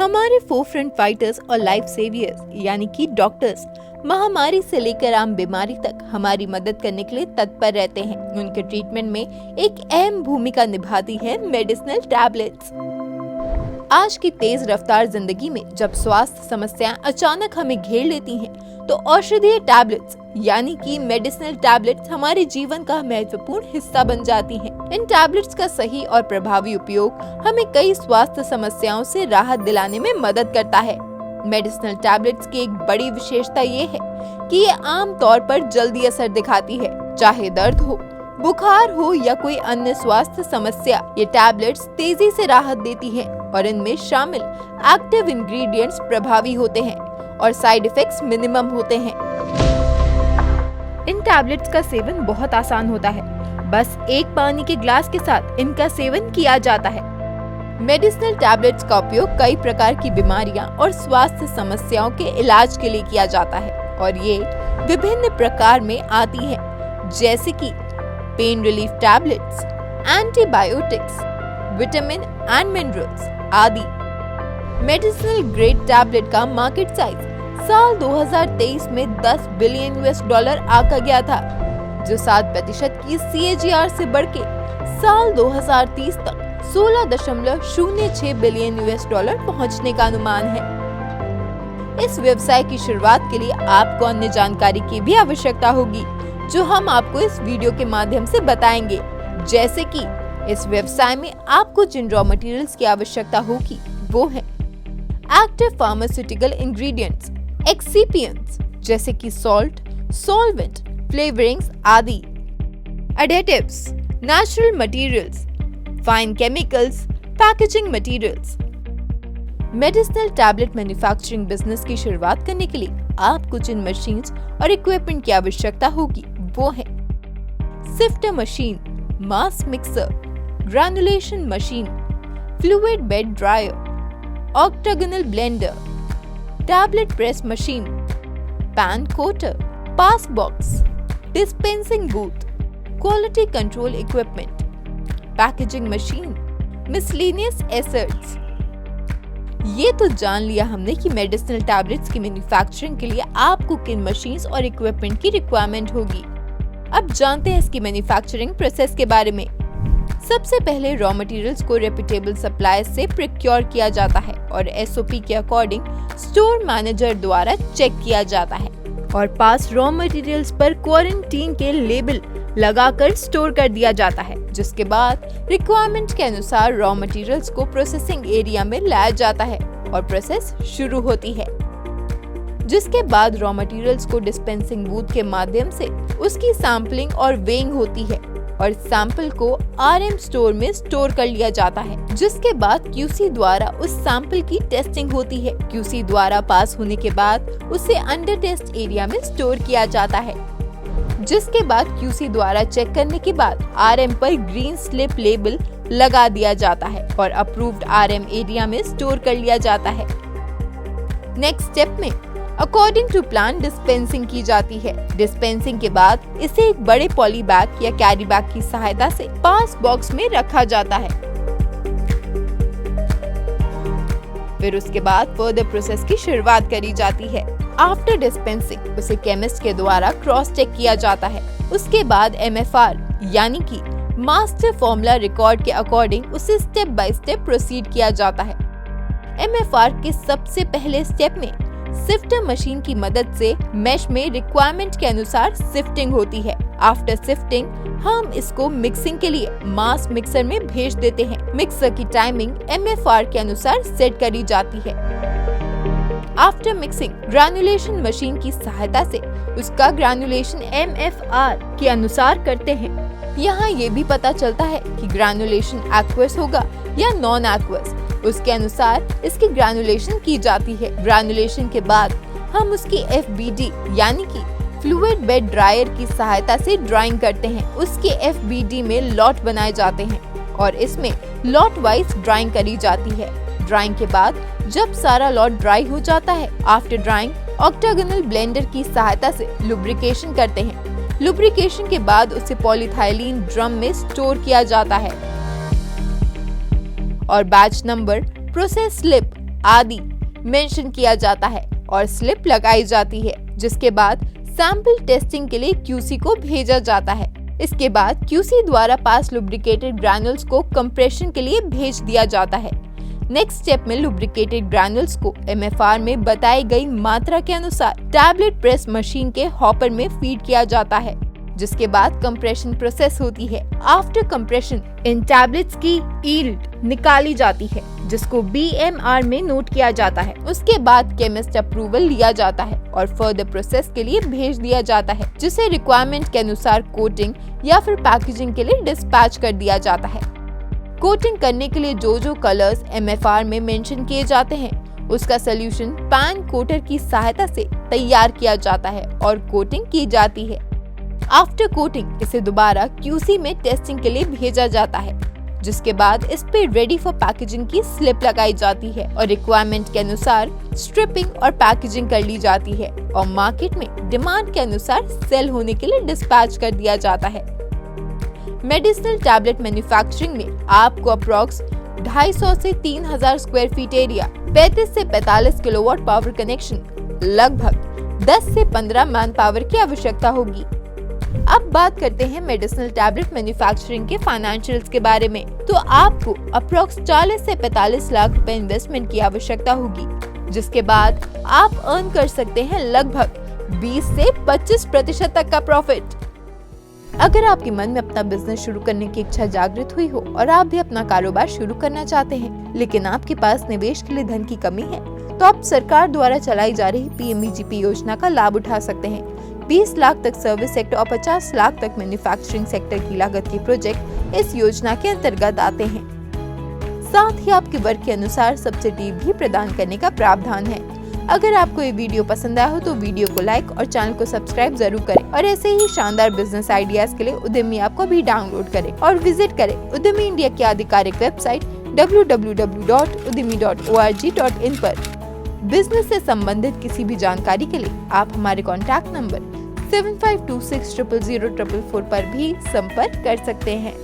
हमारे forefront fighters और life saviours यानी कि डॉक्टर्स महामारी से लेकर आम बीमारी तक हमारी मदद करने के लिए तत्पर रहते हैं। उनके ट्रीटमेंट में एक अहम भूमिका निभाती है मेडिसिनल टैबलेट्स। आज की तेज रफ्तार जिंदगी में जब स्वास्थ्य समस्याएं अचानक हमें घेर लेती हैं, तो औषधीय टैबलेट्स यानी कि मेडिसिनल टैबलेट्स हमारे जीवन का महत्वपूर्ण हिस्सा बन जाती हैं। इन टैबलेट्स का सही और प्रभावी उपयोग हमें कई स्वास्थ्य समस्याओं से राहत दिलाने में मदद करता है। मेडिसिनल टैबलेट्स की एक बड़ी विशेषता ये है कि ये आम तौर पर जल्दी असर दिखाती है। चाहे दर्द हो, बुखार हो या कोई अन्य स्वास्थ्य समस्या, ये टैबलेट्स तेजी से राहत देती हैं और इनमें शामिल एक्टिव इंग्रेडिएंट्स प्रभावी होते हैं और साइड इफेक्ट्स मिनिमम होते हैं। इन टैबलेट्स का सेवन बहुत आसान होता है। बस एक पानी के ग्लास के साथ इनका सेवन किया जाता है। मेडिसिनल टैबलेट्स का उपयोग कई प्रकार की बीमारियां और स्वास्थ्य समस्याओं के इलाज के लिए किया जाता है और ये विभिन्न प्रकार में आती हैं, जैसे कि pain relief tablets, antibiotics, vitamin and minerals आदि। मेडिसिनल ग्रेड टैबलेट का मार्केट साइज साल 2023 में $10 बिलियन आंका गया था, जो 7% की CAGR से बढ़ के साल 2030 तक $16.06 बिलियन पहुंचने का अनुमान है। इस व्यवसाय की शुरुआत के लिए आपको अन्य जानकारी की भी आवश्यकता होगी, जो हम आपको इस वीडियो के माध्यम से बताएंगे। जैसे कि इस व्यवसाय में आपको जिन रॉ मटेरियल्स की आवश्यकता होगी वो है एक्टिव फार्मास्यूटिकल इंग्रेडिएंट्स, एक्सिपिएंट्स जैसे कि सॉल्ट, सॉल्वेंट, फ्लेवरिंग्स आदि, additives, natural materials, fine chemicals, packaging materials. Medicinal tablet manufacturing business की शुरुआत करने के लिए आपको जिन मशीन्स और इक्विपमेंट की आवश्यकता होगी वो है sifter machine, mass mixer, granulation machine, fluid bed dryer, octagonal blender, tablet press machine, pan coater, pass box, dispensing booth, quality control equipment, packaging machine, miscellaneous assets. ये तो जान लिया हमने कि मेडिसिनल टैबलेट्स की मैन्युफैक्चरिंग के लिए आपको किन मशीन्स और इक्विपमेंट की रिक्वायरमेंट होगी। अब जानते हैं इसकी मैन्युफैक्चरिंग प्रोसेस के बारे में। सबसे पहले रॉ मटेरियल्स को रेप्यूटेबल सप्लायर से प्रोक्योर किया जाता है और SOP के अकॉर्डिंग स्टोर मैनेजर द्वारा चेक किया जाता है और पास रॉ मटेरियल्स पर क्वारंटीन के लेबल लगाकर स्टोर कर दिया जाता है, जिसके बाद रिक्वायरमेंट के अनुसार रॉ मटेरियल्स को प्रोसेसिंग एरिया में लाया जाता है और प्रोसेस शुरू होती है। जिसके बाद रॉ मटेरियल्स को डिस्पेंसिंग बूथ के माध्यम से उसकी सैंपलिंग और वेइंग होती है और सैंपल को RM स्टोर में स्टोर कर लिया जाता है। जिसके बाद QC द्वारा उस सैंपल की टेस्टिंग होती है। QC द्वारा पास होने के बाद उसे अंडर टेस्ट एरिया में स्टोर किया जाता है, जिसके बाद QC द्वारा चेक करने के बाद RM पर ग्रीन स्लिप लेबल लगा दिया जाता है और अप्रूव्ड RM एरिया में स्टोर कर लिया जाता है। नेक्स्ट स्टेप में अकॉर्डिंग टू प्लान डिस्पेंसिंग की जाती है। डिस्पेंसिंग के बाद इसे एक बड़े पॉली बैग या कैरी बैग की सहायता से पास बॉक्स में रखा जाता है। फिर उसके बाद फर्दर प्रोसेस की शुरुआत करी जाती है। आफ्टर डिस्पेंसिंग उसे केमिस्ट के द्वारा क्रॉस चेक किया जाता है। उसके बाद MFR यानी कि मास्टर फॉर्मूला रिकॉर्ड के अकॉर्डिंग उसे स्टेप बाय स्टेप प्रोसीड किया जाता है। MFR के सबसे पहले स्टेप में सिफ्टर मशीन की मदद से मैश में रिक्वायरमेंट के अनुसार सिफ्टिंग होती है। आफ्टर सिफ्टिंग हम इसको मिक्सिंग के लिए मास मिक्सर में भेज देते हैं। मिक्सर की टाइमिंग MFR के अनुसार सेट करी जाती है। आफ्टर मिक्सिंग ग्रैनुलेशन मशीन की सहायता से उसका ग्रैनुलेशन MFR के अनुसार करते हैं। यहाँ ये भी पता चलता है कि ग्रैनुलेशन एक्वस होगा या नॉन एक्वस, उसके अनुसार इसकी ग्रैनुलेशन की जाती है। ग्रैनुलेशन के बाद हम उसकी FBD यानी कि फ्लूइड बेड ड्रायर की सहायता से ड्राइंग करते हैं। उसके FBD में लॉट बनाए जाते हैं और इसमें लॉट वाइज ड्राइंग करी जाती है। ड्राइंग के बाद जब सारा लॉट ड्राई हो जाता है, आफ्टर ड्राइंग ऑक्टागोनल ब्लेंडर की सहायता से लुब्रिकेशन करते हैं। लुब्रिकेशन के बाद उसे पॉलीथाइलीन ड्रम में स्टोर किया जाता है और बैच नंबर, प्रोसेस स्लिप, आदि मेंशन किया जाता है और स्लिप लगाई जाती है, जिसके बाद सैंपल टेस्टिंग के लिए QC को भेजा जाता है। इसके बाद QC द्वारा पास लुब्रिकेटेड ग्रैन्युल्स को कंप्रेशन के लिए भेज दिया जाता है। नेक्स्ट स्टेप में लुब्रिकेटेड ग्रैन्युल्स को MFR में बताई गई मात्रा के अनुसार टैबलेट प्रेस मशीन के हॉपर में फीड किया जाता है, जिसके बाद कंप्रेशन प्रोसेस होती है। आफ्टर कंप्रेशन इन टैबलेट्स की यील्ड निकाली जाती है, जिसको BMR में नोट किया जाता है। उसके बाद केमिस्ट अप्रूवल लिया जाता है और फर्दर प्रोसेस के लिए भेज दिया जाता है, जिसे रिक्वायरमेंट के अनुसार कोटिंग या फिर पैकेजिंग के लिए डिस्पैच कर दिया जाता है। कोटिंग करने के लिए जो कलर्स MFR में मेंशन किए जाते हैं, उसका सोल्यूशन पैन कोटर की सहायता से तैयार किया जाता है और कोटिंग की जाती है। आफ्टर कोटिंग इसे दोबारा QC में टेस्टिंग के लिए भेजा जाता है, जिसके बाद इस पे रेडी फॉर पैकेजिंग की स्लिप लगाई जाती है और रिक्वायरमेंट के अनुसार स्ट्रिपिंग और पैकेजिंग कर ली जाती है और मार्केट में डिमांड के अनुसार सेल होने के लिए डिस्पैच कर दिया जाता है। मेडिसिनल टैबलेट मैन्युफैक्चरिंग में आपको अप्रॉक्स 250 से 3000 स्क्वायर फीट एरिया, 35 से 45 किलोवाट पावर कनेक्शन, लगभग 10 से 15 मैन पावर की आवश्यकता होगी। अब बात करते हैं मेडिसिनल टैबलेट मैन्युफैक्चरिंग के फाइनेंशियल्स के बारे में। तो आपको अप्रॉक्स 40 से 45 लाख रुपए इन्वेस्टमेंट की आवश्यकता होगी, जिसके बाद आप अर्न कर सकते हैं लगभग 20 से 25% तक का प्रॉफिट। अगर आपके मन में अपना बिजनेस शुरू करने की इच्छा जागृत हुई हो और आप भी अपना कारोबार शुरू करना चाहते हैं, लेकिन आपके पास निवेश के लिए धन की कमी है, तो आप सरकार द्वारा चलाई जा रही PMEGP योजना का लाभ उठा सकते हैं। 20 लाख तक सर्विस सेक्टर और 50 लाख तक मैन्युफैक्चरिंग सेक्टर की लागत के प्रोजेक्ट इस योजना के अंतर्गत आते हैं। साथ ही आपके वर्क के अनुसार सब्सिडी भी प्रदान करने का प्रावधान है। अगर आपको ये वीडियो पसंद आया हो तो वीडियो को लाइक और चैनल को सब्सक्राइब जरूर करें और ऐसे ही शानदार बिजनेस आइडियाज के लिए उद्यमी ऐप को भी डाउनलोड करें और विजिट करें उद्यमी इंडिया की आधिकारिक वेबसाइट www.udemy.org.in पर। बिजनेस से संबंधित किसी भी जानकारी के लिए आप हमारे कॉन्टैक्ट नंबर 7526000044 पर भी संपर्क कर सकते हैं।